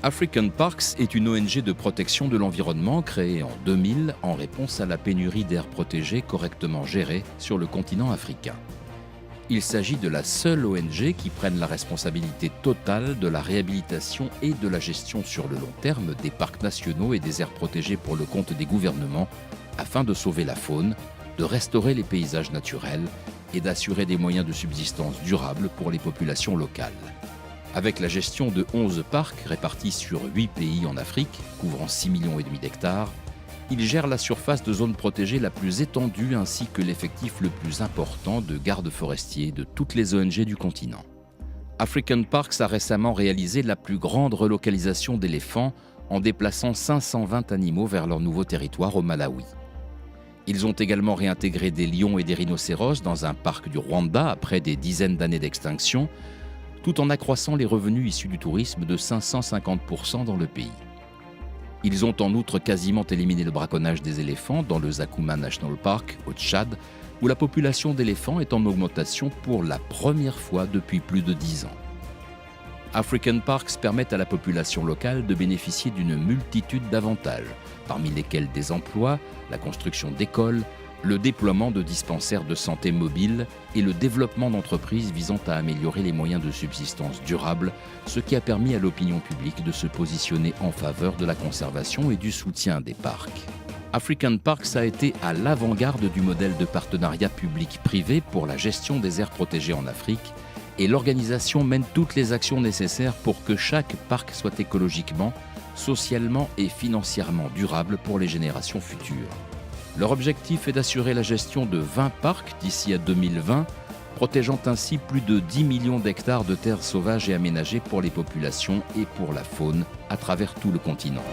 African Parks est une ONG de protection de l'environnement créée en 2000 en réponse à la pénurie d'aires protégées correctement gérées sur le continent africain. Il s'agit de la seule ONG qui prenne la responsabilité totale de la réhabilitation et de la gestion sur le long terme des parcs nationaux et des aires protégées pour le compte des gouvernements afin de sauver la faune, de restaurer les paysages naturels et d'assurer des moyens de subsistance durables pour les populations locales. Avec la gestion de 11 parcs répartis sur 8 pays en Afrique, couvrant 6,5 millions d'hectares, il gère la surface de zone protégée la plus étendue ainsi que l'effectif le plus important de gardes forestiers de toutes les ONG du continent. African Parks a récemment réalisé la plus grande relocalisation d'éléphants en déplaçant 520 animaux vers leur nouveau territoire au Malawi. Ils ont également réintégré des lions et des rhinocéros dans un parc du Rwanda après des dizaines d'années d'extinction, tout en accroissant les revenus issus du tourisme de 550% dans le pays. Ils ont en outre quasiment éliminé le braconnage des éléphants dans le Zakouma National Park au Tchad, où la population d'éléphants est en augmentation pour la première fois depuis plus de 10 ans. African Parks permettent à la population locale de bénéficier d'une multitude d'avantages, parmi lesquels des emplois, la construction d'écoles, le déploiement de dispensaires de santé mobiles et le développement d'entreprises visant à améliorer les moyens de subsistance durables, ce qui a permis à l'opinion publique de se positionner en faveur de la conservation et du soutien des parcs. African Parks a été à l'avant-garde du modèle de partenariat public-privé pour la gestion des aires protégées en Afrique et l'organisation mène toutes les actions nécessaires pour que chaque parc soit écologiquement, socialement et financièrement durable pour les générations futures. Leur objectif est d'assurer la gestion de 20 parcs d'ici à 2020, protégeant ainsi plus de 10 millions d'hectares de terres sauvages et aménagées pour les populations et pour la faune à travers tout le continent.